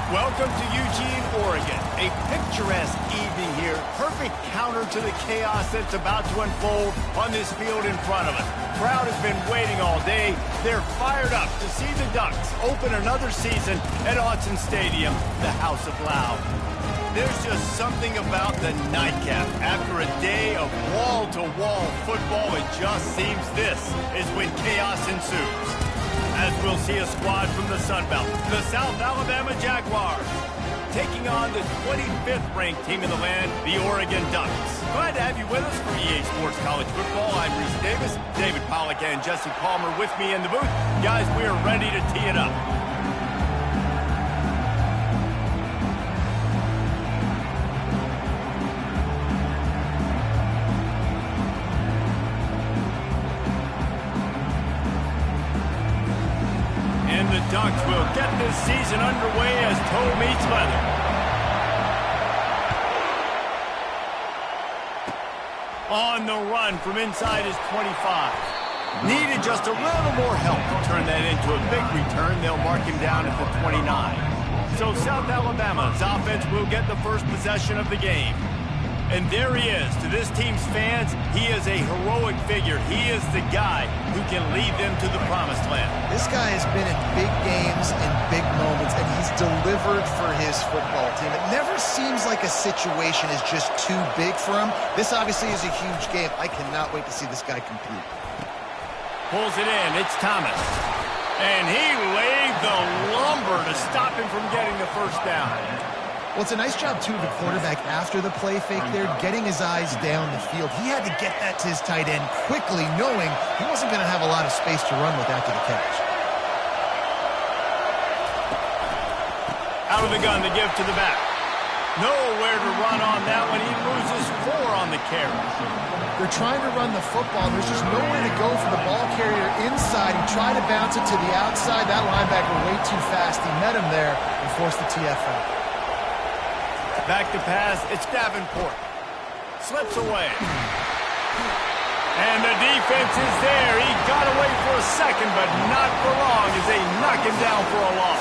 Welcome to Eugene, Oregon. A picturesque evening here. Perfect counter to the chaos that's about to unfold on this field in front of us. Crowd has been waiting all day. They're fired up to see the Ducks open another season at Autzen Stadium, the House of Loud. There's just something about the nightcap. After a day of wall-to-wall football, it just seems this is when chaos ensues. As we'll see a squad from the Sun Belt, the South Alabama Jaguars, taking on the 25th ranked team in the land, the Oregon Ducks. Glad to have you with us for EA Sports College Football. I'm Reese Davis, David Pollack and Jesse Palmer with me in the booth. Guys, we are ready to tee it up. Ducks will get this season underway as toe meets leather. On the run from inside his 25. Needed just a little more help to turn that into a big return. They'll mark him down at the 29. So South Alabama's offense will get the first possession of the game. And there he is. To this team's fans, he is a heroic figure. He is the guy who can lead them to the promised land. This guy has been in big games and big moments, and he's delivered for his football team. It never seems like a situation is just too big for him. This obviously is a huge game. I cannot wait to see this guy compete. Pulls it in. It's Thomas. And he laid the lumber to stop him from getting the first down. Well, it's a nice job, too, of the quarterback after the play fake there, getting his eyes down the field. He had to get that to his tight end quickly, knowing he wasn't going to have a lot of space to run with after the catch. Out of the gun to give to the back. Nowhere to run on that one. He loses 4 on the carry. They're trying to run the football. There's just nowhere to go for the ball carrier inside. He tried to bounce it to the outside. That linebacker way too fast. He met him there and forced the TFL. Back to pass, it's Davenport. Slips away. And the defense is there. He got away for a second, but not for long as they knock him down for a loss.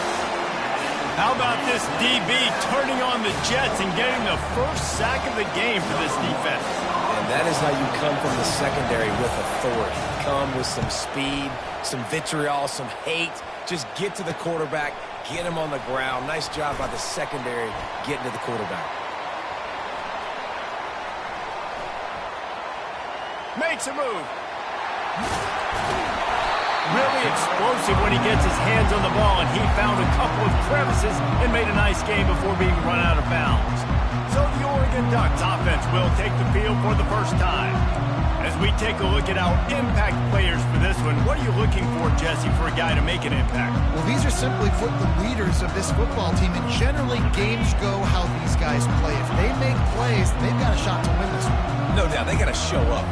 How about this DB turning on the Jets and getting the first sack of the game for this defense? And that is how you come from the secondary with authority. Come with some speed, some vitriol, some hate. Just get to the quarterback. Get him on the ground. Nice job by the secondary getting to the quarterback. Makes a move. Really explosive when he gets his hands on the ball, and he found a couple of crevices and made a nice game before being run out of bounds. So the Oregon Ducks offense will take the field for the first time. As we take a look at our impact players for this one, what are you looking for, Jesse, for a guy to make an impact? Well, these are simply put the leaders of this football team, and generally games go how these guys play. If they make plays, they've got a shot to win this one. No doubt, they got to show up.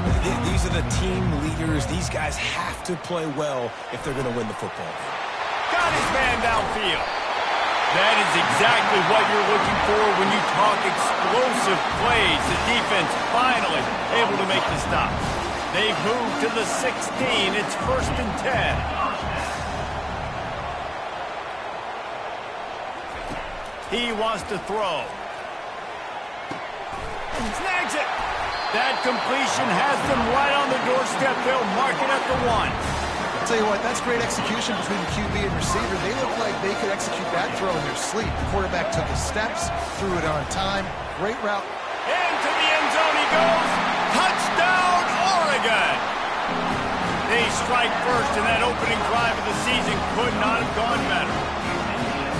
These are the team leaders. These guys have to play well if they're going to win the football game. Got his man downfield. That is exactly what you're looking for when you talk explosive plays. The defense finally able to make the stop. They've moved to the 16. It's 1st and 10. He wants to throw. Snags it. That completion has them right on the doorstep. They'll mark it at the 1. I'll tell you what, that's great execution between the QB and receiver. They look like they could execute that throw in their sleep. The quarterback took his steps, threw it on time. Great route. Into the end zone he goes. Touchdown, Oregon! They strike first, and that opening drive of the season could not have gone better.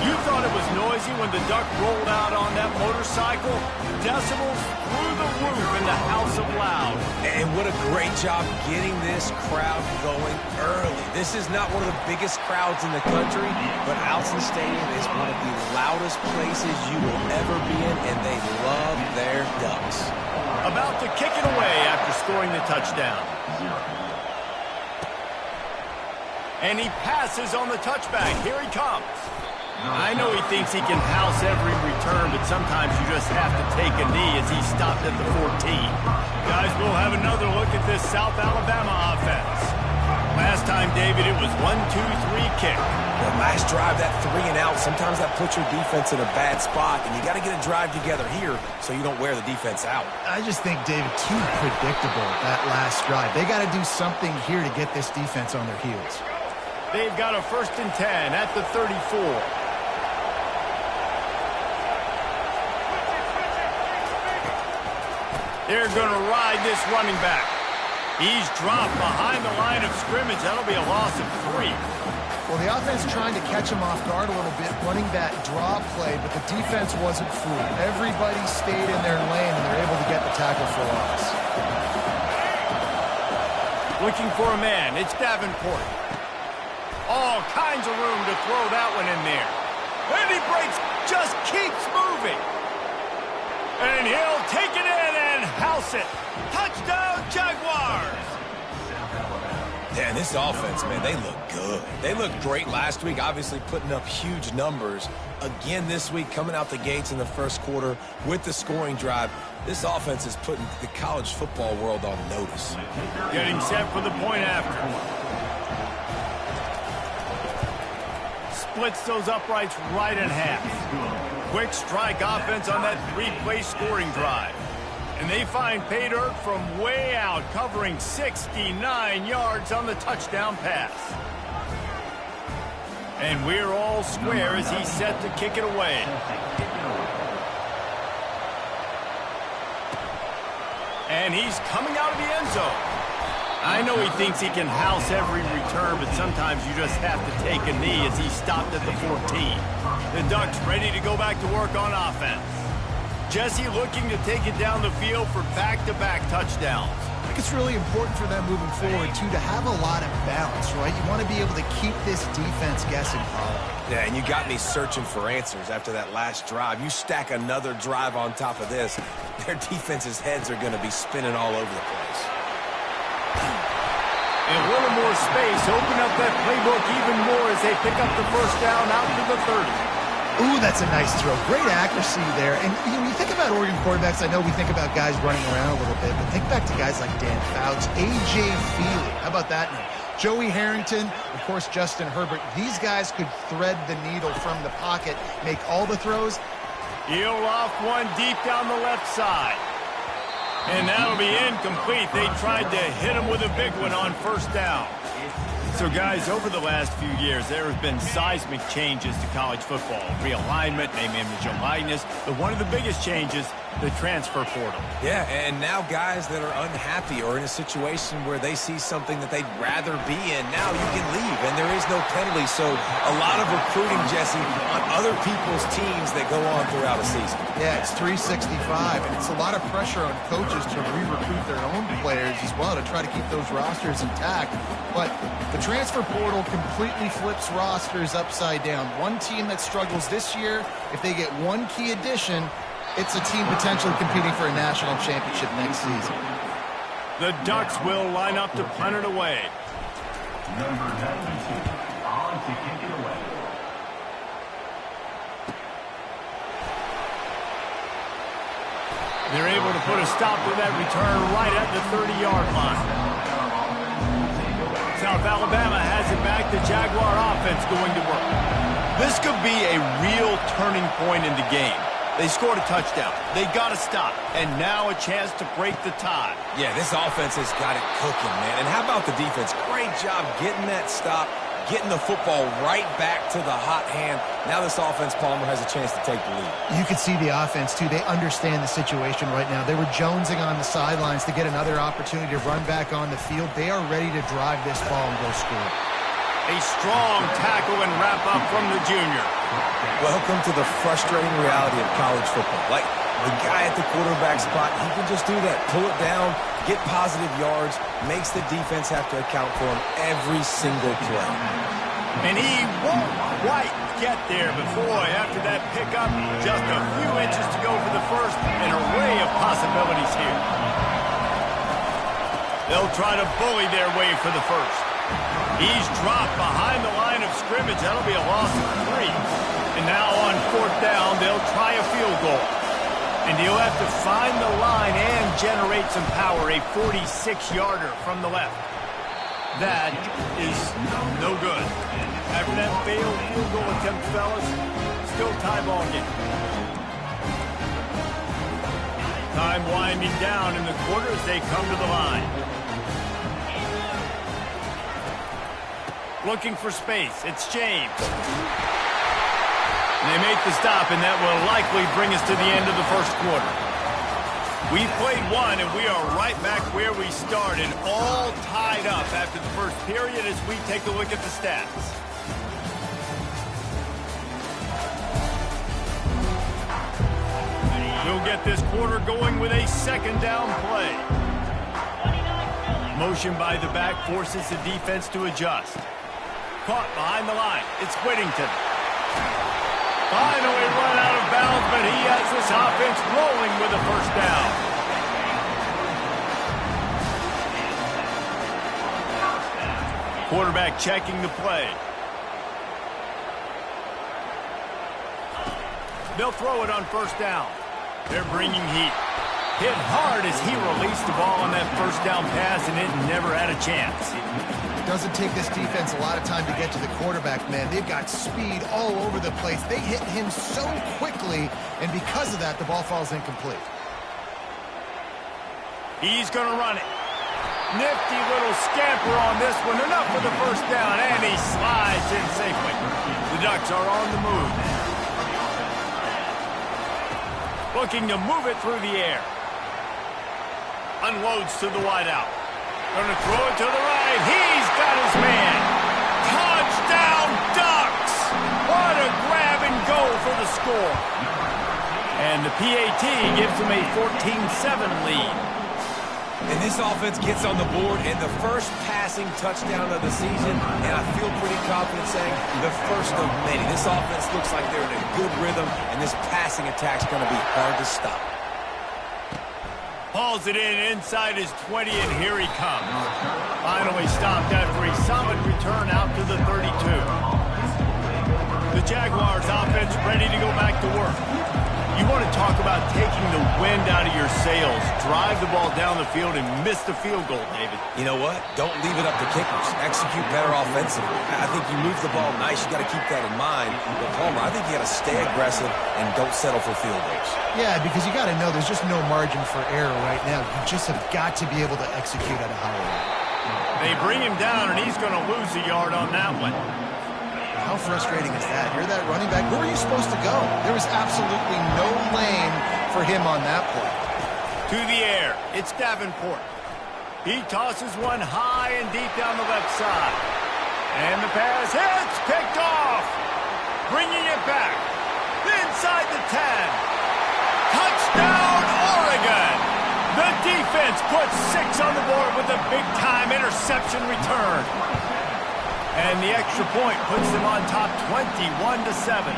You thought it was noisy when the Duck rolled out on that motorcycle? Decibels through the roof in the House of Loud. And what a great job getting this crowd going early. This is not one of the biggest crowds in the country, but Autzen Stadium is one of the loudest places you will ever be in, and they love their Ducks. About to kick it away after scoring the touchdown. And he passes on the touchback. Here he comes. I know he thinks he can house every return, but sometimes you just have to take a knee as he stopped at the 14. Guys, we'll have another look at this South Alabama offense. Last time, David, it was 1-2-3 kick. The last drive, that 3 and out, sometimes that puts your defense in a bad spot, and you got to get a drive together here so you don't wear the defense out. I just think, David, too predictable, that last drive. They got to do something here to get this defense on their heels. They've got a 1st and 10 at the 34. They're going to ride this running back. He's dropped behind the line of scrimmage. That'll be a loss of 3. Well, the offense trying to catch him off guard a little bit, running that draw play, but the defense wasn't fooled. Everybody stayed in their lane, and they're able to get the tackle for loss. Looking for a man. It's Davenport. All kinds of room to throw that one in there. And he breaks, just keeps moving. And he'll take it in and house it. Touchdown, Jaguars! Yeah, and this offense, man, they look good. They looked great last week, obviously putting up huge numbers. Again this week, coming out the gates in the first quarter with the scoring drive. This offense is putting the college football world on notice. Getting set for the point after. Splits those uprights right in half. Quick strike offense on that 3-play scoring drive. And they find pay dirt from way out, covering 69 yards on the touchdown pass. And we're all square as he's set to kick it away. And he's coming out of the end zone. I know he thinks he can house every return, but sometimes you just have to take a knee as he stopped at the 14. The Ducks ready to go back to work on offense. Jesse looking to take it down the field for back-to-back touchdowns. I think it's really important for them moving forward, too, to have a lot of balance, right? You want to be able to keep this defense guessing, Paul. Yeah, and you got me searching for answers after that last drive. You stack another drive on top of this, their defense's heads are going to be spinning all over the place. And a little more space, open up that playbook even more as they pick up the first down out to the 30. Ooh, that's a nice throw. Great accuracy there. And when you think about Oregon quarterbacks, I know we think about guys running around a little bit, but think back to guys like Dan Fouts, A.J. Feely. How about that name? Joey Harrington, of course, Justin Herbert. These guys could thread the needle from the pocket, make all the throws. He'll off one deep down the left side. And that'll be incomplete. They tried to hit him with a big one on first down. So, guys, over the last few years, there have been seismic changes to college football. Realignment, name, image, and likeness. But one of the biggest changes, the transfer portal. Yeah, and now guys that are unhappy or in a situation where they see something that they'd rather be in, now you can leave, and there is no penalty. So a lot of recruiting, Jesse, on other people's teams that go on throughout a season. Yeah, it's 365, and it's a lot of pressure on coaches to re-recruit their own players as well to try to keep those rosters intact. But the transfer portal completely flips rosters upside down. One team that struggles this year, if they get one key addition, it's a team potentially competing for a national championship next season. The Ducks will line up to punt it away. Number 92 on to kick it away. They're able to put a stop to that return right at the 30-yard line. South Alabama has it back. The Jaguar offense going to work. This could be a real turning point in the game. They scored a touchdown. They got to stop. And now a chance to break the tie. Yeah, this offense has got it cooking, man. And how about the defense? Great job getting that stop, getting the football right back to the hot hand. Now this offense, Palmer, has a chance to take the lead. You could see the offense, too. They understand the situation right now. They were jonesing on the sidelines to get another opportunity to run back on the field. They are ready to drive this ball and go score. A strong tackle and wrap up from the junior. Welcome to the frustrating reality of college football. Like, the guy at the quarterback spot, he can just do that. Pull it down, get positive yards, makes the defense have to account for him every single play. And he won't quite get there, but boy, after that pickup, just a few inches to go for the first. An array of possibilities here. They'll try to bully their way for the first. He's dropped behind the line of scrimmage. That'll be a loss of 3. And now on fourth down, they'll try a field goal. And he'll have to find the line and generate some power. A 46-yarder from the left. That is no good. After that failed field goal attempt, fellas, still tie ball game. Time winding down in the quarter as they come to the line. Looking for space. It's James. They make the stop, and that will likely bring us to the end of the first quarter. We played one, and we are right back where we started, all tied up after the first period as we take a look at the stats. We'll get this quarter going with a second down play. Motion by the back forces the defense to adjust. Caught behind the line. It's Whittington. Finally run out of bounds, but he has this offense rolling with a first down. Quarterback checking the play. They'll throw it on first down. They're bringing heat. Hit hard as he released the ball on that first down pass, and it never had a chance. It doesn't take this defense a lot of time to get to the quarterback, man. They've got speed all over the place. They hit him so quickly, and because of that, the ball falls incomplete. He's going to run it. Nifty little scamper on this one. Enough for the first down, and he slides in safely. The Ducks are on the move. Looking to move it through the air. Unloads to the wideout. Going to throw it to the right. He's got his man. Touchdown, Ducks! What a grab and go for the score. And the PAT gives them a 14-7 lead. And this offense gets on the board in the first passing touchdown of the season, and I feel pretty confident saying the first of many. This offense looks like they're in a good rhythm, and this passing attack's going to be hard to stop. Hauls it in inside his 20, and here he comes. Finally stopped after a solid return out to the 32. The Jaguars offense ready to go back to work. You want to talk about taking the wind out of your sails. Drive the ball down the field and miss the field goal, David. You know what? Don't leave it up to kickers. Execute better offensively. I think you move the ball nice. You got to keep that in mind. But Palmer, I think you got to stay aggressive and don't settle for field goals. Yeah, because you got to know there's just no margin for error right now. You just have got to be able to execute at a high level. They bring him down, and he's going to lose a yard on that one. How frustrating is that? You're that running back. Where were you supposed to go? There was absolutely no lane for him on that play. To the air. It's Davenport. He tosses one high and deep down the left side. And the pass hits. Picked off. Bringing it back. Inside the 10. Touchdown, Oregon. The defense puts 6 on the board with a big-time interception return. And the extra point puts them on top 21-7.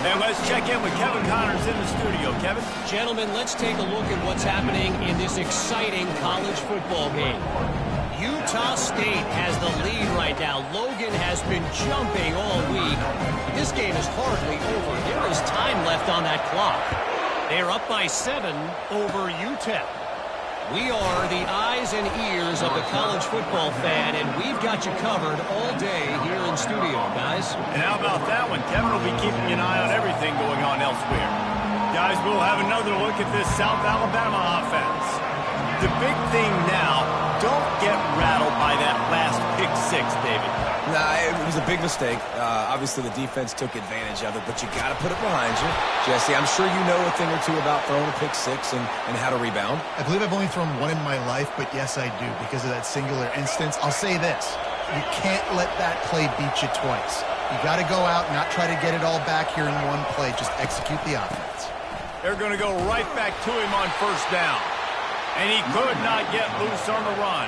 And let's check in with Kevin Connors in the studio. Kevin? Gentlemen, let's take a look at what's happening in this exciting college football game. Utah State has the lead right now. Logan has been jumping all week. This game is hardly over. There is time left on that clock. They're up by 7 over UTEP. We are the eyes and ears of the college football fan, and we've got you covered all day here in studio, guys. And how about that one? Kevin will be keeping an eye on everything going on elsewhere. Guys, we'll have another look at this South Alabama offense. The big thing now, don't get rattled by that last pick 6, David. Nah, it was a big mistake. Obviously, the defense took advantage of it, but you got to put it behind you. Jesse, I'm sure you know a thing or two about throwing a pick 6 and how to rebound. I believe I've only thrown one in my life, but yes, I do, because of that singular instance. I'll say this. You can't let that play beat you twice. You got to go out and not try to get it all back here in one play. Just execute the offense. They're going to go right back to him on first down. And he could not get loose on the run.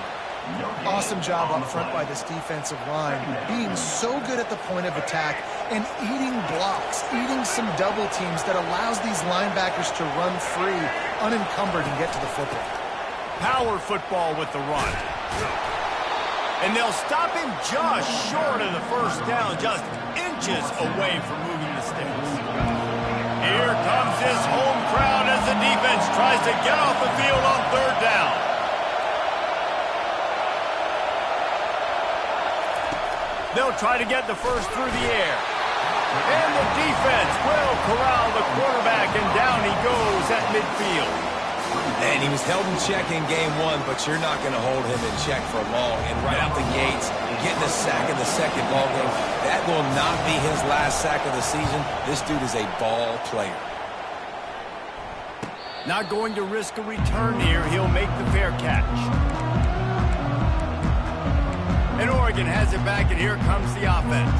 Awesome job up front by this defensive line, being so good at the point of attack and eating blocks, eating some double teams that allows these linebackers to run free, unencumbered, and get to the football. Power football with the run. And they'll stop him just short of the first down, just inches away from moving the sticks. Here comes his home crowd as the defense tries to get off the field on third down. They'll try to get the first through the air. And the defense will corral the quarterback, and down he goes at midfield. And he was held in check in game one, but you're not going to hold him in check for long. And right out the gates, getting a sack in the second ball game, that will not be his last sack of the season. This dude is a ball player. Not going to risk a return here. He'll make the fair catch. And Oregon has it back, and here comes the offense.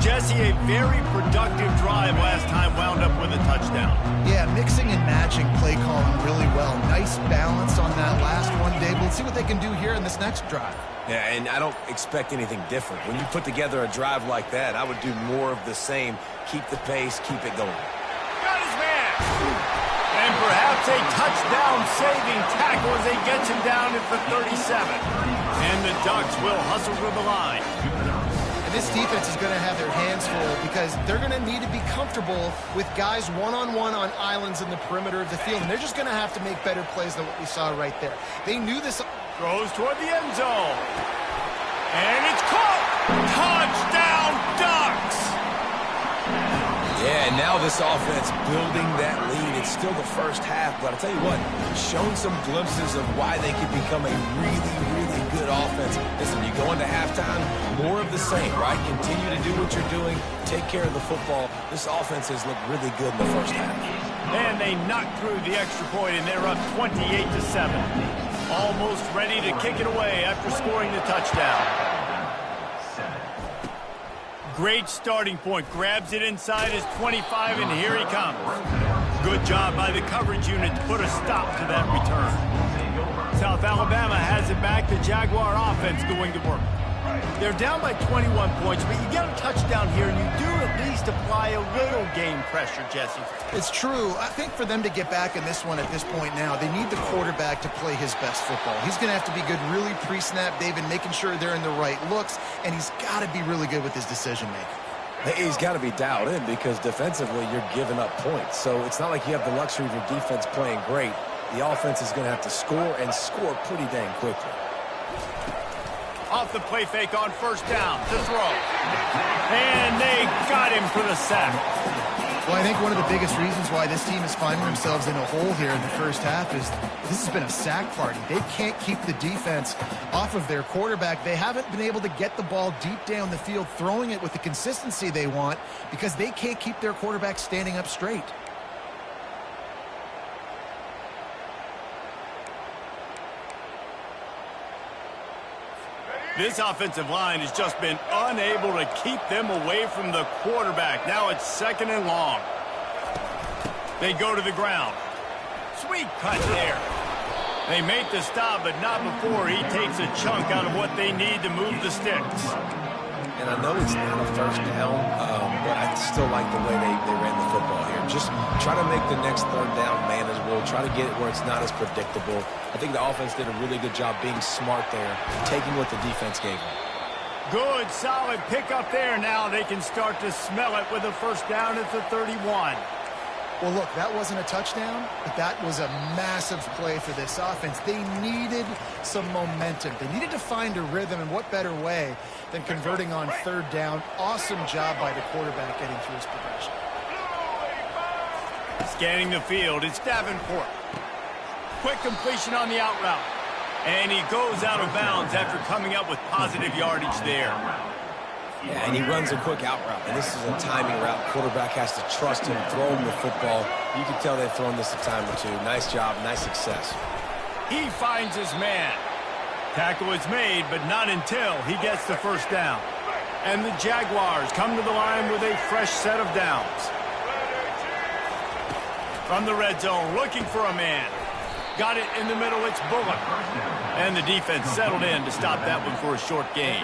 Jesse, a very productive drive last time, wound up with a touchdown. Yeah, mixing and matching play calling really well. Nice balance on that last one, Dave. Let's see what they can do here in this next drive. Yeah, and I don't expect anything different. When you put together a drive like that, I would do more of the same. Keep the pace, keep it going. Got his man! And perhaps a touchdown-saving tackle as they get him down at the 37. And the Ducks will hustle to the line. And this defense is going to have their hands full because they're going to need to be comfortable with guys one-on-one on islands in the perimeter of the field. And they're just going to have to make better plays than what we saw right there. They knew this. Throws toward the end zone. And it's caught! Touchdown, Ducks! Yeah, and now this offense building that lead. It's still the first half, but I'll tell you what, shown some glimpses of why they could become a really, really good offense. Listen, you go into halftime, more of the same, right? Continue to do what you're doing, take care of the football. This offense has looked really good in the first half. And they knocked through the extra point, and they're up 28-7. Almost ready to kick it away after scoring the touchdown. Great starting point. Grabs it inside his 25, and here he comes. Good job by the coverage unit to put a stop to that return. South Alabama has it back. The Jaguar offense going to work. They're down by 21 points, but you get a touchdown here, and you do at least apply a little game pressure, Jesse. It's true. I think for them to get back in this one at this point now, they need the quarterback to play his best football. He's going to have to be good really pre-snap, David, making sure they're in the right looks, and he's got to be really good with his decision-making. He's got to be dialed in because defensively you're giving up points. So it's not like you have the luxury of your defense playing great. The offense is going to have to score and score pretty dang quickly. Off the play fake on first down to throw. And they got him for the sack. Well, I think one of the biggest reasons why this team is finding themselves in a hole here in the first half is this has been a sack party. They can't keep the defense off of their quarterback. They haven't been able to get the ball deep down the field, throwing it with the consistency they want because they can't keep their quarterback standing up straight. This offensive line has just been unable to keep them away from the quarterback. Now it's second and long. They go to the ground. Sweet cut there. They make the stop, but not before he takes a chunk out of what they need to move the sticks. And I know it's not a first down, but I still like the way they ran the football here. Just try to make the next third down manageable. Try to get it where it's not as predictable. I think the offense did a really good job being smart there, taking what the defense gave them. Good, solid pickup there. Now they can start to smell it with a first down at the 31. Well, look, that wasn't a touchdown, but that was a massive play for this offense. They needed some momentum. They needed to find a rhythm, and what better way than converting on third down. Awesome job by the quarterback getting through his progression. Scanning the field, it's Davenport. Quick completion on the out route. And he goes out of bounds after coming up with positive yardage there. Yeah, and he runs a quick out route, and this is a timing route. Quarterback has to trust him, throw him the football. You can tell they've thrown this a time or two. Nice job, nice success. He finds his man. Tackle is made, but not until he gets the first down. And the Jaguars come to the line with a fresh set of downs. From the red zone, looking for a man. Got it in the middle, it's Bullock. And the defense settled in to stop that one for a short gain.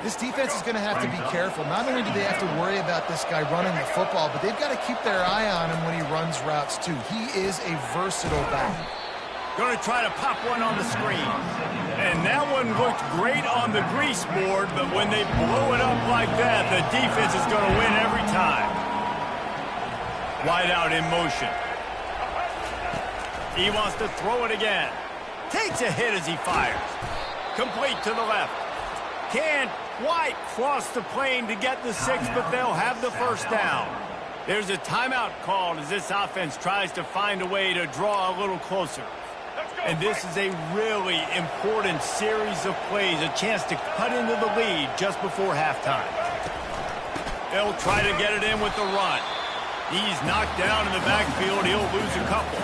This defense is going to have to be careful. Not only do they have to worry about this guy running the football, but they've got to keep their eye on him when he runs routes too. He is a versatile back. Going to try to pop one on the screen. And that one looked great on the grease board, but when they blow it up like that, the defense is going to win every time. Wide out in motion. He wants to throw it again. Takes a hit as he fires. Complete to the left. Can't quite cross the plane to get the 6, but they'll have the first down. There's a timeout called as this offense tries to find a way to draw a little closer. And this is a really important series of plays, a chance to cut into the lead just before halftime. They'll try to get it in with the run. He's knocked down in the backfield. He'll lose a couple.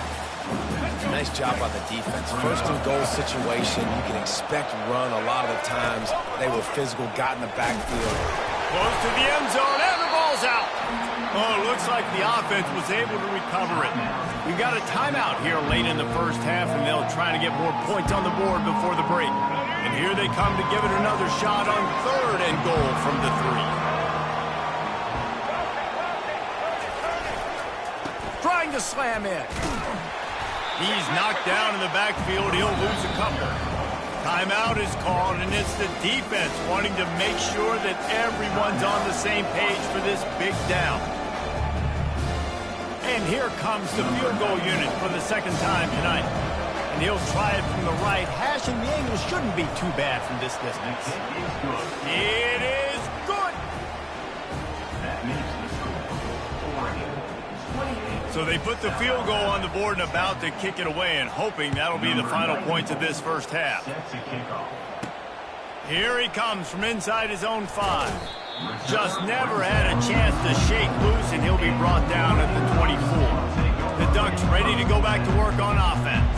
Nice job on the defense. First and goal situation, you can expect run a lot of the times. They were physical, got in the backfield. Close to the end zone, and the ball's out. Oh, it looks like the offense was able to recover it. We got a timeout here late in the first half, and they'll try to get more points on the board before the break. And here they come to give it another shot on 3rd and goal from the 3. Trying to slam in. He's knocked down in the backfield. He'll lose a couple. Timeout is called, and it's the defense wanting to make sure that everyone's on the same page for this big down. And here comes the field goal unit for the second time tonight. And he'll try it from the right hash, and the angle shouldn't be too bad from this distance. It is good. That makes the score Oregon 28. So they put the field goal on the board and about to kick it away, and hoping that'll be the final points of this first half. Sets a kickoff. Here he comes from inside his own 5. Just never had a chance to shake loose, and he'll be brought down at the 24. The Ducks ready to go back to work on offense.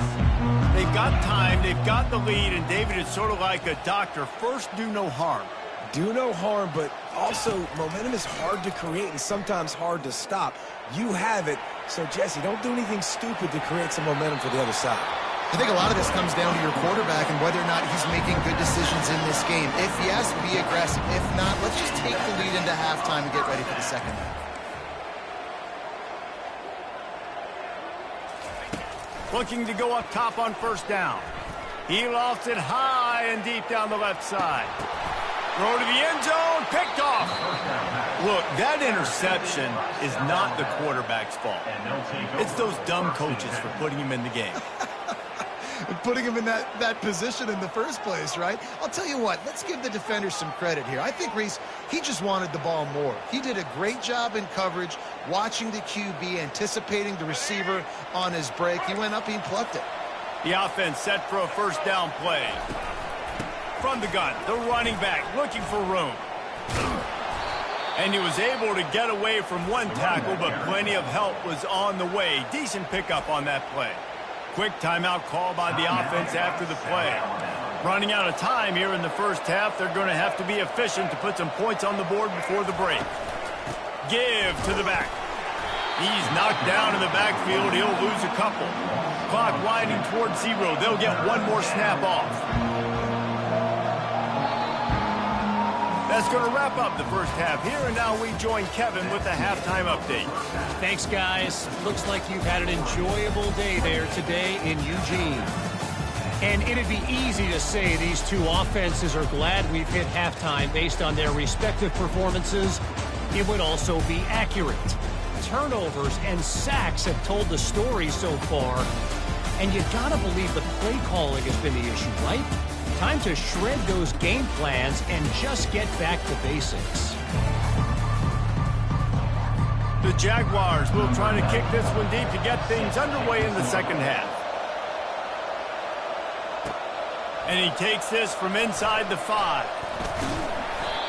They've got time, they've got the lead, and David, it's sort of like a doctor. First, do no harm. Do no harm, but also momentum is hard to create and sometimes hard to stop. You have it, so Jesse, don't do anything stupid to create some momentum for the other side. I think a lot of this comes down to your quarterback and whether or not he's making good decisions in this game. If yes, be aggressive. If not, let's just take the lead into halftime and get ready for the second half. Looking to go up top on first down. He lofts it high and deep down the left side. Throw to the end zone, picked off. Look, that interception is not the quarterback's fault. It's those dumb coaches for putting him in the game. Putting him in that position in the first place, right? I'll tell you what, let's give the defender some credit here. I think, Reese, he just wanted the ball more. He did a great job in coverage, watching the QB, anticipating the receiver on his break. He went up, he plucked it. The offense set for a first down play. From the gun, the running back looking for room. And he was able to get away from one tackle, but plenty of help was on the way. Decent pickup on that play. Quick timeout call by the offense after the play. Running out of time here in the first half, they're going to have to be efficient to put some points on the board before the break. Give to the back. He's knocked down in the backfield. He'll lose a couple. Clock winding towards 0. They'll get one more snap off. That's going to wrap up the first half here, and now we join Kevin with the halftime update. Thanks, guys. Looks like you've had an enjoyable day there today in Eugene. And it'd be easy to say these two offenses are glad we've hit halftime based on their respective performances. It would also be accurate. Turnovers and sacks have told the story so far. And you gotta believe the play calling has been the issue, right? Time to shred those game plans and just get back to basics. The Jaguars will try to kick this one deep to get things underway in the second half. And he takes this from inside the 5.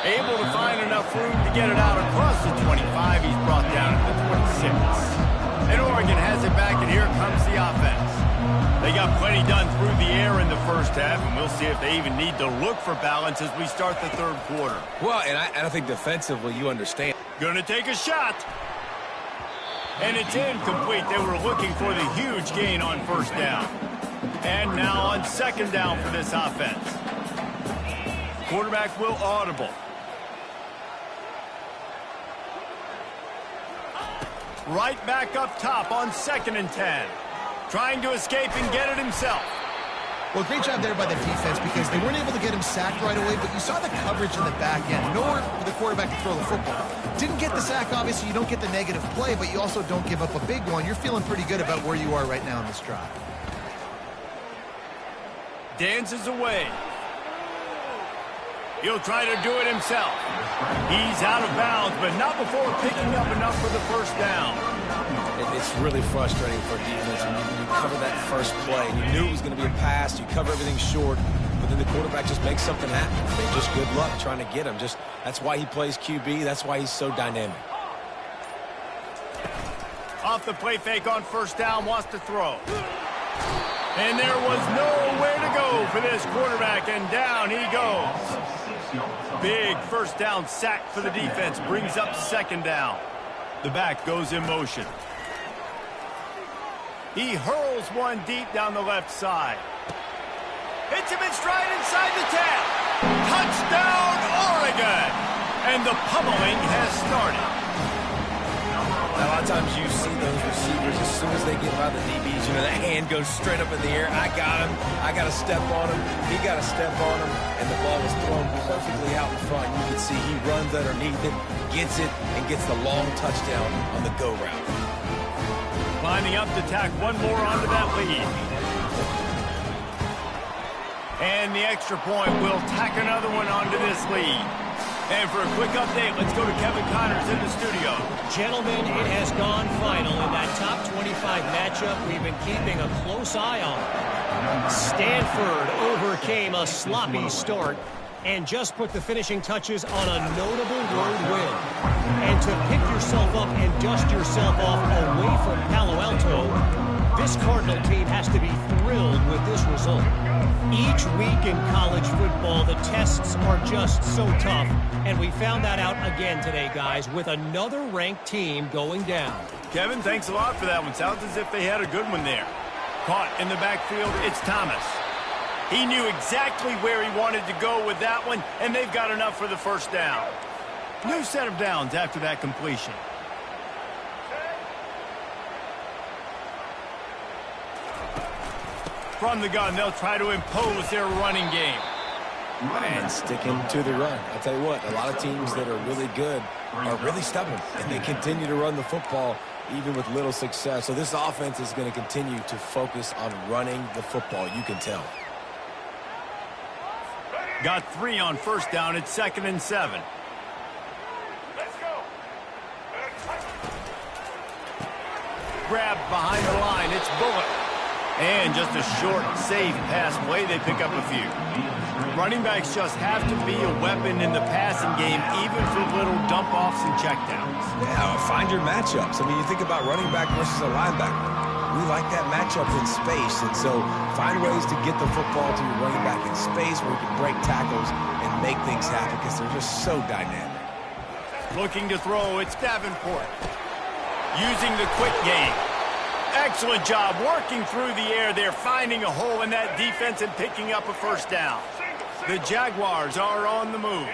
Able to find enough room to get it out across the 25. He's brought down at the 26. And Oregon has it back, and here comes the offense. They got plenty done through the air in the first half, and we'll see if they even need to look for balance as we start the third quarter. Well, and I think defensively, you understand. Gonna take a shot. And it's incomplete. They were looking for the huge gain on first down. And now on second down for this offense. Quarterback will audible. Right back up top on 2nd and 10. Trying to escape and get it himself. Well, great job there by the defense because they weren't able to get him sacked right away, but you saw the coverage in the back end. Nowhere for the quarterback to throw the football. Didn't get the sack, obviously. You don't get the negative play, but you also don't give up a big one. You're feeling pretty good about where you are right now in this drive. Dances away. He'll try to do it himself. He's out of bounds, but not before picking up enough for the first down. It's really frustrating for defense when you cover that first play. You knew it was going to be a pass. You cover everything short, but then the quarterback just makes something happen. I mean, just good luck trying to get him. That's why he plays QB. That's why he's so dynamic. Off the play fake on first down, wants to throw. And there was nowhere to go for this quarterback, and down he goes. Big first down sack for the defense, brings up second down. The back goes in motion. He hurls one deep down the left side. Hits him in stride inside the 10. Touchdown, Oregon! And the pummeling has started. A lot of times you see those receivers, as soon as they get by the DBs, you know, the hand goes straight up in the air. I got him. I got to step on him. He got to step on him. And the ball was thrown perfectly out in front. You can see he runs underneath it, gets it, and gets the long touchdown on the go route. Lining up to tack one more onto that lead. And the extra point will tack another one onto this lead. And for a quick update, let's go to Kevin Connors in the studio. Gentlemen, it has gone final in that top 25 matchup we've been keeping a close eye on. Stanford overcame a sloppy start and just put the finishing touches on a notable road win. And to pick yourself up and dust yourself off away from Palo Alto, this Cardinal team has to be thrilled with this result. Each week in college football, the tests are just so tough, and we found that out again today, guys, with another ranked team going down. Kevin, thanks a lot for that one. Sounds as if they had a good one there. Caught in the backfield, it's Thomas. He knew exactly where he wanted to go with that one, and they've got enough for the first down. New set of downs after that completion. From the gun, they'll try to impose their running game. And sticking to the run. I'll tell you what, a lot of teams that are really good are really stubborn, and they continue to run the football even with little success. So this offense is going to continue to focus on running the football, you can tell. Got 3 on first down. It's 2nd and 7. Grabbed behind the line. It's Bullock. And just a short, safe pass play. They pick up a few. Running backs just have to be a weapon in the passing game, even for little dump-offs and checkdowns. Yeah, find your matchups. I mean, you think about running back versus a linebacker. We like that matchup in space, and so find ways to get the football to your running back in space where you can break tackles and make things happen because they're just so dynamic. Looking to throw, it's Davenport. Using the quick game. Excellent job working through the air there, finding a hole in that defense and picking up a first down. The Jaguars are on the move.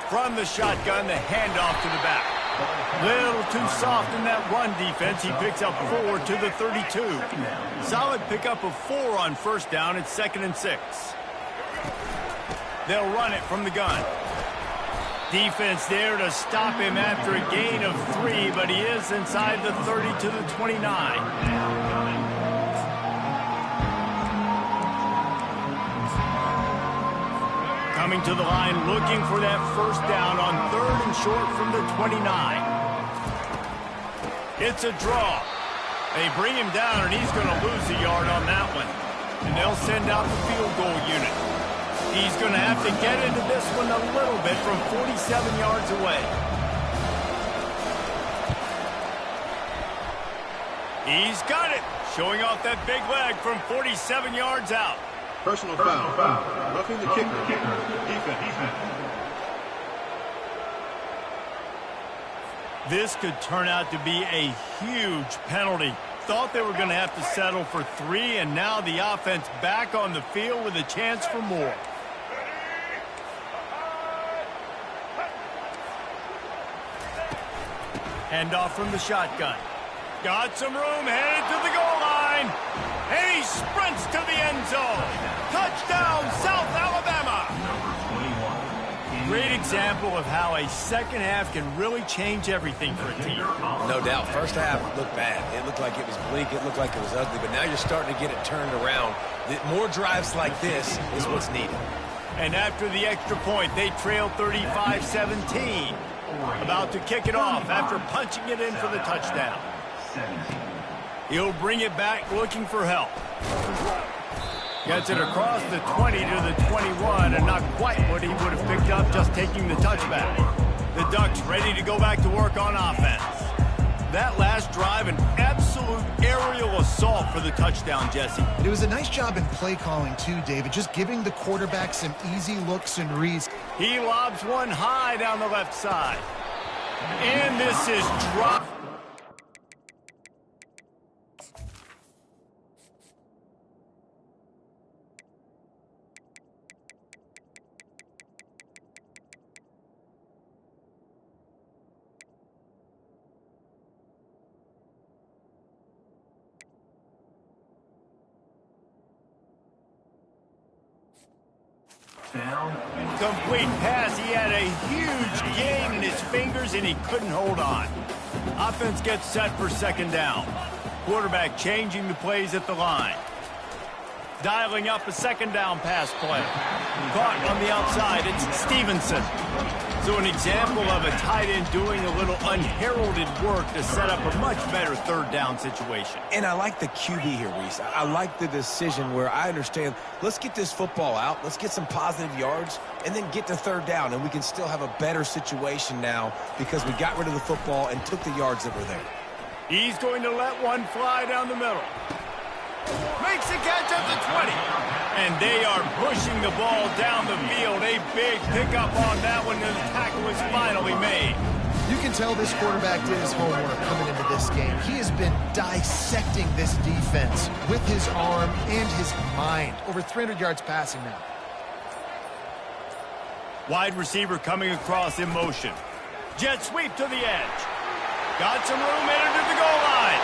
From the shotgun, the handoff to the back. Little too soft in that run defense. He picks up 4 to the 32. Solid pickup of 4 on first down. It's 2nd and 6. They'll run it from the gun. Defense there to stop him after a gain of 3, but he is inside the 30 to the 29. Coming to the line, looking for that first down on 3rd and short from the 29. It's a draw. They bring him down, and he's going to lose a yard on that one. And they'll send out the field goal unit. He's going to have to get into this one a little bit from 47 yards away. He's got it, showing off that big leg from 47 yards out. Personal foul. Roughing the kicker. Defense. This could turn out to be a huge penalty. Thought they were going to have to settle for 3, and now the offense back on the field with a chance for more. Handoff from the shotgun. Got some room, headed to the goal line. And he sprints to the end zone. Touchdown, South Alabama. great example of how a second half can really change everything for a team. No doubt. First half looked bad. It looked like it was bleak. It looked like it was ugly. But now you're starting to get it turned around. More drives like this is what's needed. And after the extra point, they trail 35-17. About to kick it off after punching it in for the touchdown. He'll bring it back looking for help. Gets it across the 20 to the 21, and not quite what he would have picked up just taking the touchback. The Ducks ready to go back to work on offense. That last drive, an absolute aerial assault for the touchdown, Jesse. It was a nice job in play calling, too, David, just giving the quarterback some easy looks and reads. He lobs one high down the left side. And this is dropped. Complete pass. He had a huge gain in his fingers, and he couldn't hold on. Offense gets set for second down. Quarterback changing the plays at the line. Dialing up a second down pass play. Caught on the outside. It's Stevenson. So an example of a tight end doing a little unheralded work to set up a much better third down situation. And I like the QB here, Reese. I like the decision where I understand, let's get this football out, let's get some positive yards, and then get to third down, and we can still have a better situation now because we got rid of the football and took the yards that were there. He's going to let one fly down the middle. Makes a catch at the 20. And they are pushing the ball down the field. A big pickup on that one, and the tackle is finally made. You can tell this quarterback did his homework coming into this game. He has been dissecting this defense with his arm and his mind. Over 300 yards passing now. Wide receiver coming across in motion. Jet sweep to the edge. Got some room in into the goal line.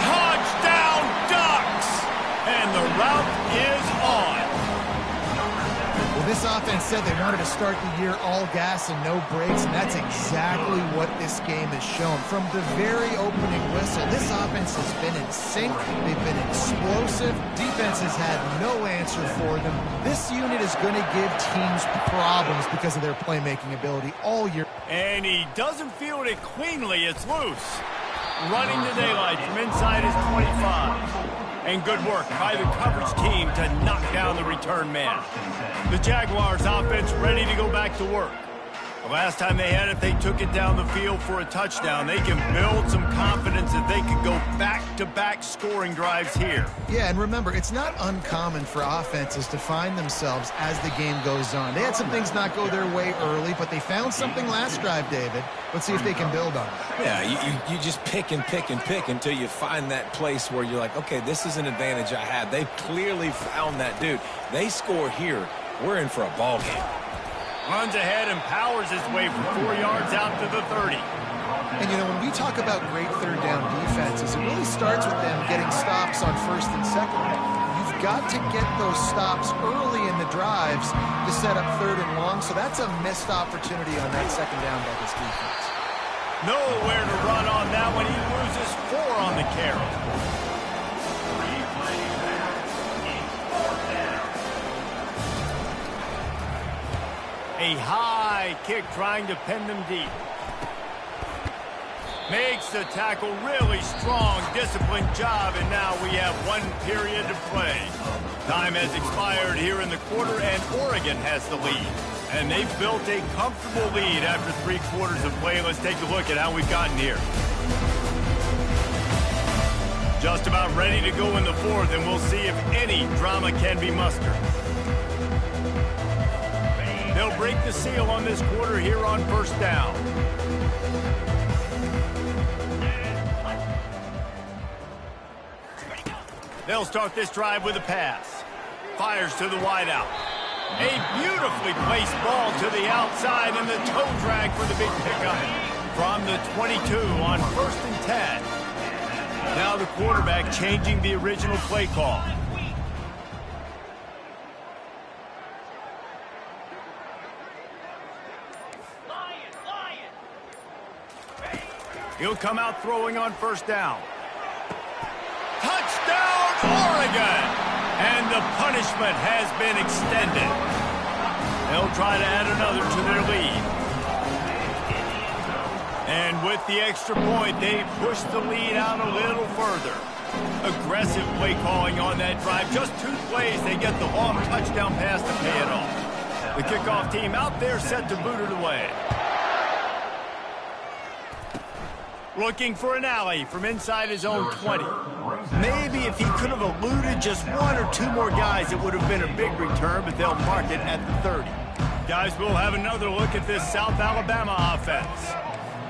Touchdown, Ducks! And the route is on. Well, this offense said they wanted to start the year all gas and no brakes, and that's exactly what this game has shown. From the very opening whistle, this offense has been in sync. They've been explosive. Defense has had no answer for them. This unit is going to give teams problems because of their playmaking ability all year. And he doesn't field it cleanly. It's loose. Running the daylight from inside his 25. And good work by the coverage team to knock down the return man. The Jaguars offense ready to go back to work. The last time they had it, they took it down the field for a touchdown. They can build some confidence that they can go back-to-back scoring drives here. Yeah, and remember, it's not uncommon for offenses to find themselves as the game goes on. They had some things not go their way early, but they found something last drive, David. Let's see if they can build on it. Yeah, you just pick and pick and pick until you find that place where you're like, okay, this is an advantage I had. They clearly found that dude. They score here. We're in for a ball game. Runs ahead and powers his way for 4 yards out to the 30. And, you know, when we talk about great third down defenses, it really starts with them getting stops on first and second down. You've got to get those stops early in the drives to set up third and long, so that's a missed opportunity on that second down by this defense. Nowhere to run on that one. He loses 4 on the carry. A high kick trying to pin them deep. Makes the tackle really strong, disciplined job, and now we have 1 period to play. Time has expired here in the quarter, and Oregon has the lead. And they've built a comfortable lead after 3 quarters of play. Let's take a look at how we've gotten here. Just about ready to go in the 4th, and we'll see if any drama can be mustered. They'll break the seal on this quarter here on first down. They'll start this drive with a pass. Fires to the wideout. A beautifully placed ball to the outside, and the toe drag for the big pickup from the 22 on 1st and 10. Now the quarterback changing the original play call. He'll come out throwing on first down. Touchdown, Oregon! And the punishment has been extended. They'll try to add another to their lead. And with the extra point, they push the lead out a little further. Aggressive play calling on that drive. Just 2 plays, they get the long touchdown pass to pay it off. The kickoff team out there set to boot it away. Looking for an alley from inside his own 20. Maybe if he could have eluded just 1 or 2 more guys, it would have been a big return, but they'll mark it at the 30. Guys, we'll have another look at this South Alabama offense.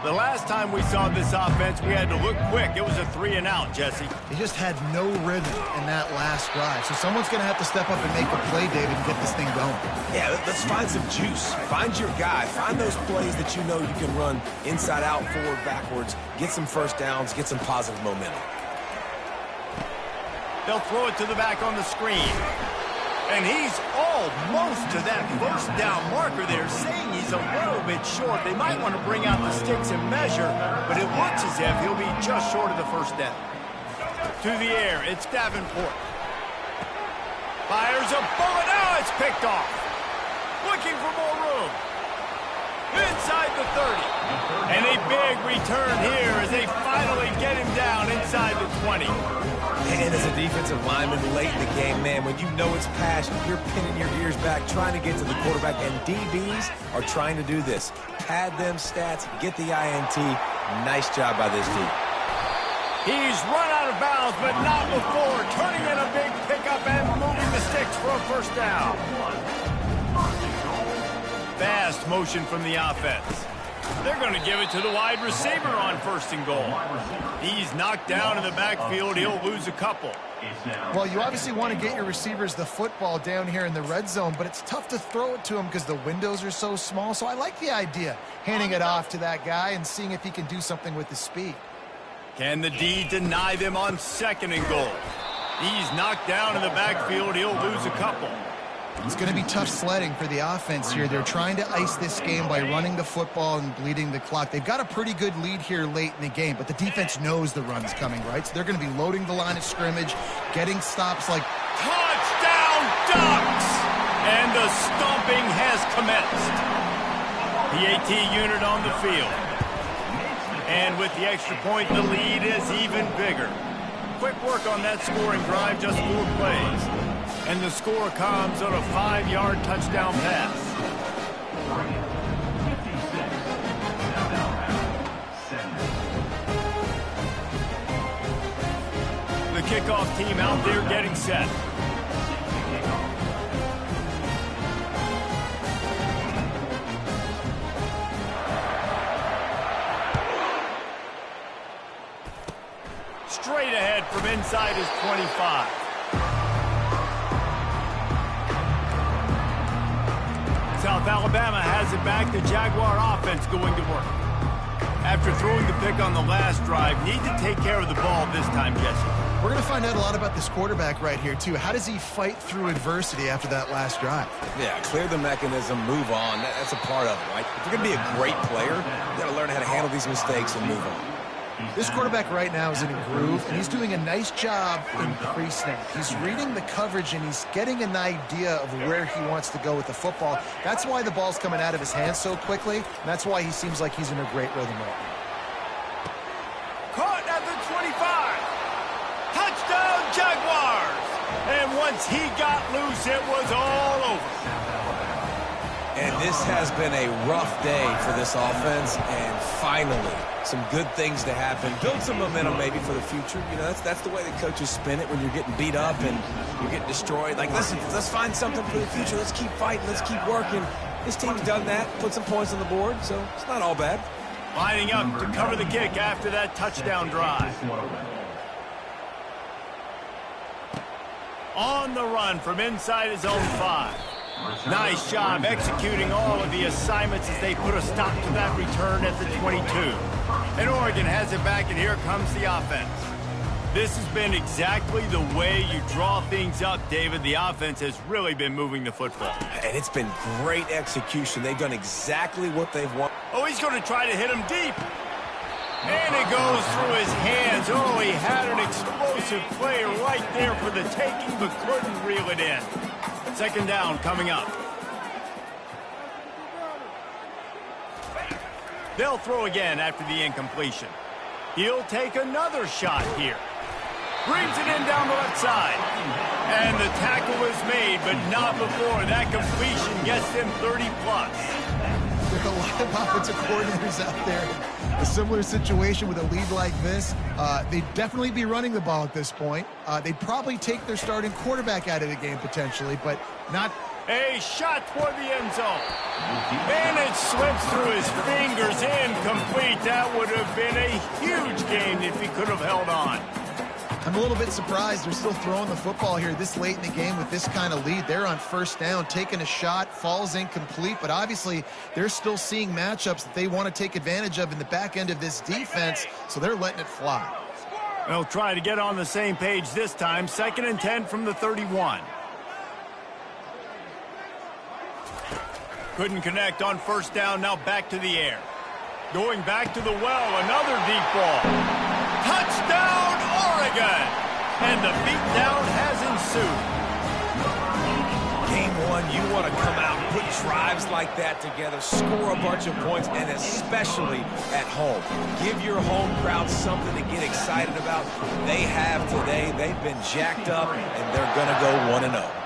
The last time we saw this offense, we had to look quick. It was a 3-and-out, Jesse. They just had no rhythm in that last drive. So someone's going to have to step up and make a play, David, and get this thing going. Yeah, let's find some juice. Find your guy. Find those plays that you know you can run inside out, forward, backwards. Get some first downs. Get some positive momentum. They'll throw it to the back on the screen. And he's almost to that first down marker there, saying he's a little bit short. They might want to bring out the sticks and measure, but it looks as if he'll be just short of the first down. To the air, it's Davenport. Fires a bullet. Now it's picked off. Looking for more room. Inside the 30. And a big return here as they finally get him down inside the 20. And as a defensive lineman late in the game, man, when you know it's passion, you're pinning your ears back, trying to get to the quarterback, and DBs are trying to do this. Pad them stats, get the INT. Nice job by this team. He's run out of bounds, but not before. Turning in a big pickup and moving the sticks for a first down. Fast motion from the offense. They're going to give it to the wide receiver on 1st and goal. He's knocked down in the backfield. He'll lose a couple. Well, you obviously want to get your receivers the football down here in the red zone, but it's tough to throw it to them because the windows are so small. So I like the idea, handing it off to that guy and seeing if he can do something with his speed. Can the D deny them on 2nd and goal? He's knocked down in the backfield. He'll lose a couple. It's going to be tough sledding for the offense here. They're trying to ice this game by running the football and bleeding the clock. They've got a pretty good lead here late in the game, but the defense knows the run's coming, right? So they're going to be loading the line of scrimmage, getting stops like... Touchdown Ducks! And the stomping has commenced. The AT unit on the field. And with the extra point, the lead is even bigger. Quick work on that scoring drive, just 4 plays. And the score comes on a 5-yard touchdown pass. The kickoff team out there getting set. Straight ahead from inside his 25. South Alabama has it back. The Jaguar offense going to work. After throwing the pick on the last drive, need to take care of the ball this time, Jesse. We're going to find out a lot about this quarterback right here, too. How does he fight through adversity after that last drive? Yeah, clear the mechanism, move on. That's a part of it, right? If you're going to be a great player, you got to learn how to handle these mistakes and move on. This quarterback right now is in a groove, and he's doing a nice job in pre-snap. He's reading the coverage, and he's getting an idea of where he wants to go with the football. That's why the ball's coming out of his hands so quickly, and that's why he seems like he's in a great rhythm right now. Caught at the 25. Touchdown, Jaguars! And once he got loose, it was all over. And this has been a rough day for this offense, and finally, some good things to happen. Build some momentum maybe for the future. You know, that's the way the coaches spin it when you're getting beat up and you're getting destroyed. Like, listen, let's find something for the future. Let's keep fighting. Let's keep working. This team's done that, put some points on the board, so it's not all bad. Lining up to cover the kick after that touchdown drive. On the run from inside his own 5. Nice job executing all of the assignments as they put a stop to that return at the 22. And Oregon has it back, and here comes the offense. This has been exactly the way you draw things up, David. The offense has really been moving the football. And it's been great execution. They've done exactly what they've wanted. Oh, he's going to try to hit him deep. And it goes through his hands. Oh, he had an explosive play right there for the taking, but couldn't reel it in. Second down coming up. They'll throw again after the incompletion. He'll take another shot here. Brings it in down the left side. And the tackle is made, but not before that completion gets them 30-plus. There are a lot of offensive coordinators out there. A similar situation with a lead like this. They'd definitely be running the ball at this point. They'd probably take their starting quarterback out of the game potentially, but not. A shot toward the end zone. And it slips through his fingers, incomplete. That would have been a huge gain if he could have held on. I'm a little bit surprised they're still throwing the football here this late in the game with this kind of lead. They're on first down, taking a shot, falls incomplete, but obviously they're still seeing matchups that they want to take advantage of in the back end of this defense, so they're letting it fly. They'll try to get on the same page this time. 2nd and 10 from the 31. Couldn't connect on first down, now back to the air. Going back to the well, another deep ball. Touchdown, Oregon! And the beatdown has ensued. Game one, you want to come out and put drives like that together, score a bunch of points, and especially at home. Give your home crowd something to get excited about. They have today. They've been jacked up, and they're going to go 1-0.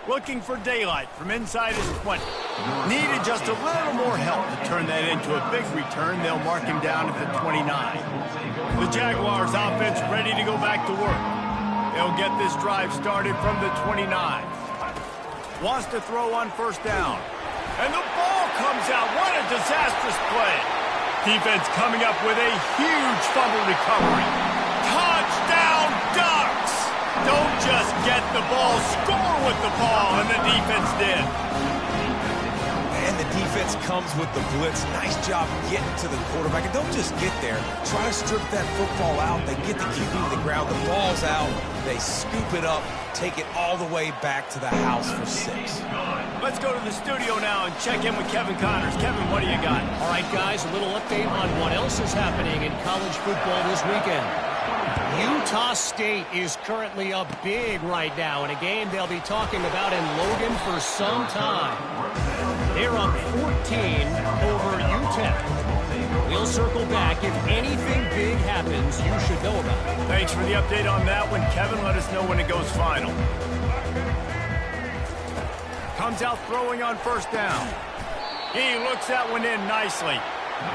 Looking for daylight from inside his 20. Needed just a little more help to turn that into a big return. They'll mark him down at the 29. The Jaguars offense ready to go back to work. They'll get this drive started from the 29. Wants to throw on first down. And the ball comes out. What a disastrous play. Defense coming up with a huge fumble recovery. Touchdown Ducks! Don't just get the ball, score with the ball, and the defense did. And the defense comes with the blitz. Nice job getting to the quarterback. And don't just get there. Try to strip that football out. They get the QB to the ground. The ball's out. They scoop it up, take it all the way back to the house for 6. Let's go to the studio now and check in with Kevin Connors. Kevin, what do you got? All right, guys, a little update on what else is happening in college football this weekend. Utah State is currently up big right now in a game they'll be talking about in Logan for some time. They're up 14 over UTEP. We'll circle back. If anything big happens, you should know about it. Thanks for the update on that one, Kevin. Let us know when it goes final. Comes out throwing on first down. He looks that one in nicely.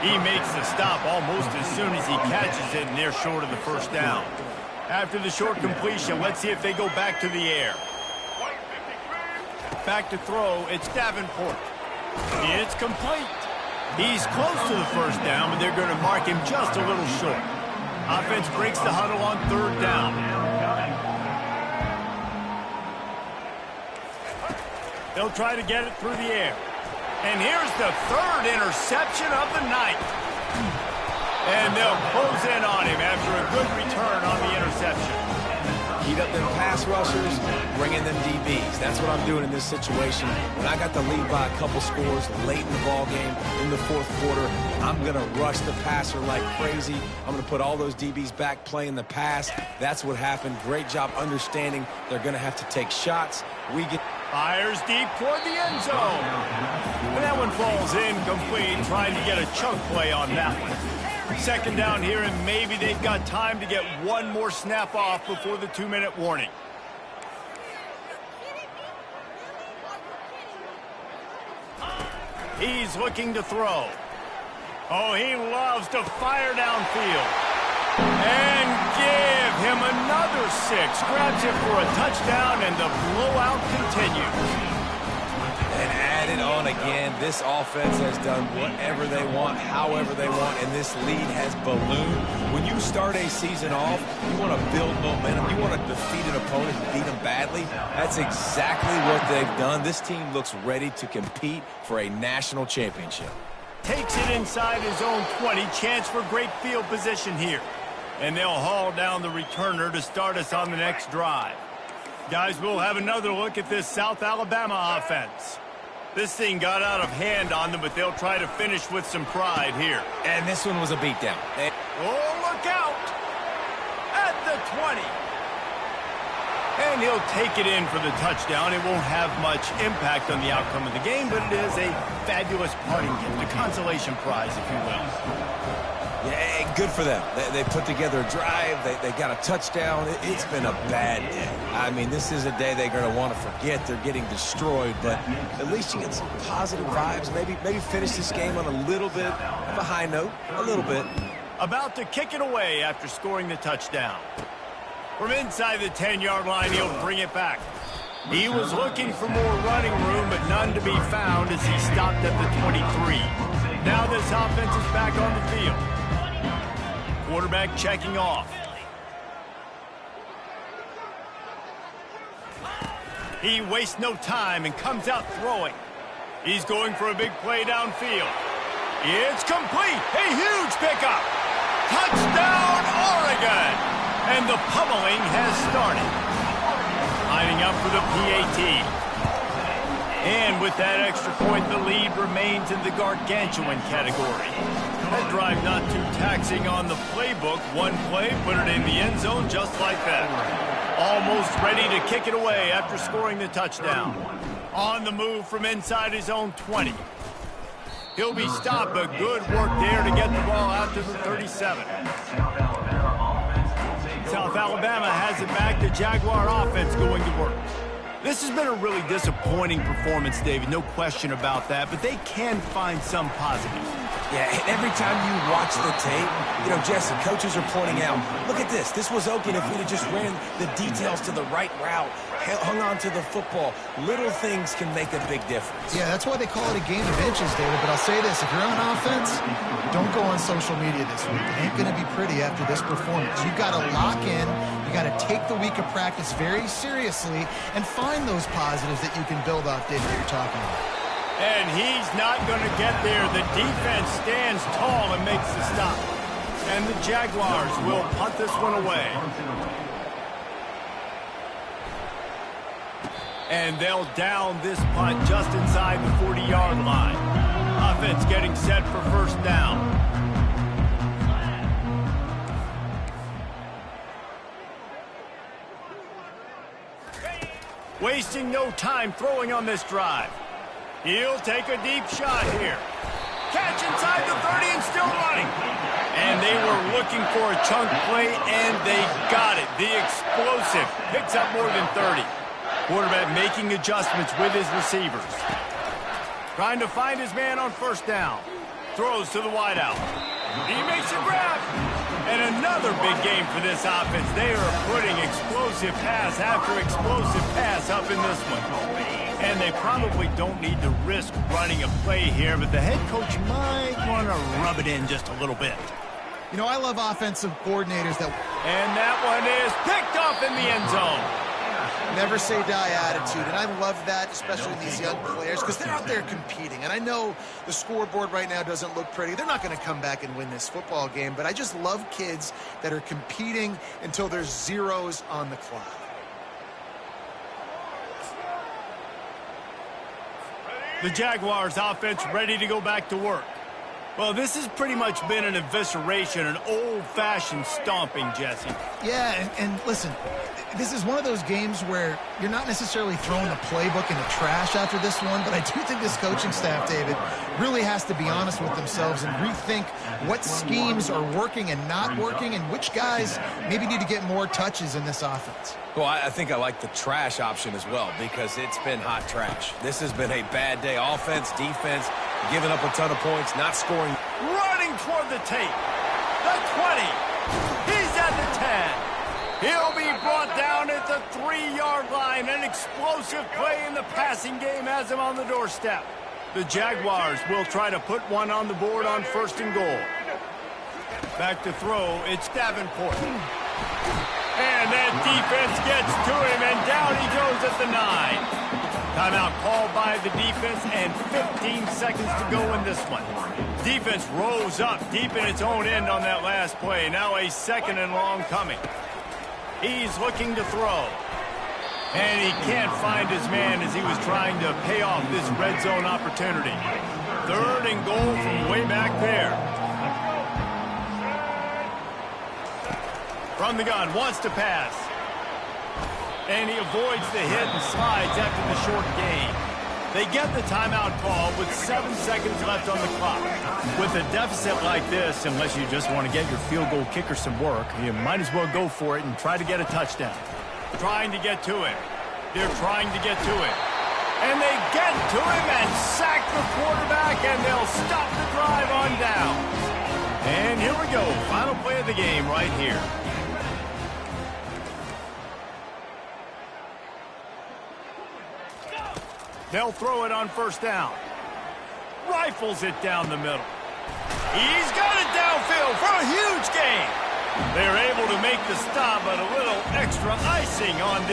He makes the stop almost as soon as he catches it, and they're short of the first down. After the short completion, let's see if they go back to the air. Back to throw, it's Davenport. It's complete. He's close to the first down, but they're going to mark him just a little short. Offense breaks the huddle on third down. They'll try to get it through the air. And here's the 3rd interception of the night. And they'll close in on him after a good return on the interception. Heat up them pass rushers, bring in them DBs. That's what I'm doing in this situation. When I got the lead by a couple scores late in the ball game, in the 4th quarter, I'm going to rush the passer like crazy. I'm going to put all those DBs back playing the pass. That's what happened. Great job understanding they're going to have to take shots. We get... Fires deep toward the end zone. And that one falls incomplete, trying to get a chunk play on that one. Second down here, and maybe they've got time to get one more snap off before the 2-minute warning. He's looking to throw. Oh, he loves to fire downfield. And give him another 6. Grabs it for a touchdown, and the blowout continues. And add it on again. This offense has done whatever they want, however they want, and this lead has ballooned. When you start a season off, you want to build momentum. You want to defeat an opponent and beat them badly. That's exactly what they've done. This team looks ready to compete for a national championship. Takes it inside his own 20. Chance for great field position here. And they'll haul down the returner to start us on the next drive. Guys, we'll have another look at this South Alabama offense. This thing got out of hand on them, but they'll try to finish with some pride here. And this one was a beatdown. Oh, look out! At the 20. And he'll take it in for the touchdown. It won't have much impact on the outcome of the game, but it is a fabulous parting gift, a consolation prize, if you will. Yeah, good for them. They put together a drive. They got a touchdown. It's been a bad day. I mean, this is a day they're going to want to forget. They're getting destroyed, but at least you get some positive vibes. Maybe finish this game on a little bit of a high note, a little bit. About to kick it away after scoring the touchdown. From inside the 10-yard line, he'll bring it back. He was looking for more running room, but none to be found as he stopped at the 23. Now this offense is back on the field. Quarterback checking off. He wastes no time and comes out throwing. He's going for a big play downfield. It's complete. A huge pickup. Touchdown, Oregon. And the pummeling has started. Lining up for the PAT. And with that extra point, the lead remains in the gargantuan category. That drive not too taxing on the playbook. One play, put it in the end zone just like that. Almost ready to kick it away after scoring the touchdown. On the move from inside his own 20. He'll be stopped, but good work there to get the ball out to the 37. South Alabama has it back. The Jaguar offense going to work. This has been a really disappointing performance, David, no question about that, but they can find some positive. Yeah, and every time you watch the tape, Jesse, coaches are pointing out, look at this. This was open if we'd have just ran the details to the right route, hung on to the football. Little things can make a big difference. Yeah, that's why they call it a game of inches, David. But I'll say this, if you're on offense, don't go on social media this week. It ain't going to be pretty after this performance. You've got to lock in. You got to take the week of practice very seriously and find those positives that you can build off, David, that you're talking about. And he's not going to get there. The defense stands tall and makes the stop. And the Jaguars will punt this one away. And they'll down this punt just inside the 40-yard line. Offense getting set for first down. Wasting no time throwing on this drive. He'll take a deep shot here. Catch inside the 30 and still running. And they were looking for a chunk play, and they got it. The explosive picks up more than 30. Quarterback making adjustments with his receivers. Trying to find his man on first down. Throws to the wideout. He makes a grab. And another big game for this offense. They are putting explosive pass after explosive pass up in this one. And they probably don't need to risk running a play here, but the head coach might want to rub it in just a little bit. I love offensive coordinators that... And that one is picked off in the end zone. Never say die attitude, and I love that, especially in these young players, because they're out there competing. And I know the scoreboard right now doesn't look pretty. They're not going to come back and win this football game, but I just love kids that are competing until there's zeros on the clock. The Jaguars offense ready to go back to work. Well, this has pretty much been an evisceration, an old-fashioned stomping, Jesse. Yeah, and listen, this is one of those games where you're not necessarily throwing the playbook in the trash after this one, but I do think this coaching staff, David, really has to be honest with themselves and rethink what schemes are working and not working and which guys maybe need to get more touches in this offense. Well, I think I like the trash option as well because it's been hot trash. This has been a bad day. Offense, defense, giving up a ton of points, not scoring. Running toward the tape. The 20. He's at the 10. He'll be brought down at the 3-yard line. An explosive play in the passing game has him on the doorstep. The Jaguars will try to put one on the board on first and goal. Back to throw. It's Davenport. And that defense gets to him, and down he goes at the 9. Timeout called by the defense, and 15 seconds to go in this one. Defense rose up deep in its own end on that last play. Now a second and long coming. He's looking to throw. And he can't find his man as he was trying to pay off this red zone opportunity. 3rd and goal from way back there. From the gun, wants to pass. And he avoids the hit and slides after the short gain. They get the timeout call with 7 seconds left on the clock. With a deficit like this, unless you just want to get your field goal kicker some work, you might as well go for it and try to get a touchdown. Trying to get to it. They're trying to get to it. And they get to him and sack the quarterback, and they'll stop the drive on down. And here we go. Final play of the game right here. They'll throw it on 1st down. Rifles it down the middle. He's got it downfield for a huge gain. They're able to make the stop, but a little extra icing on this.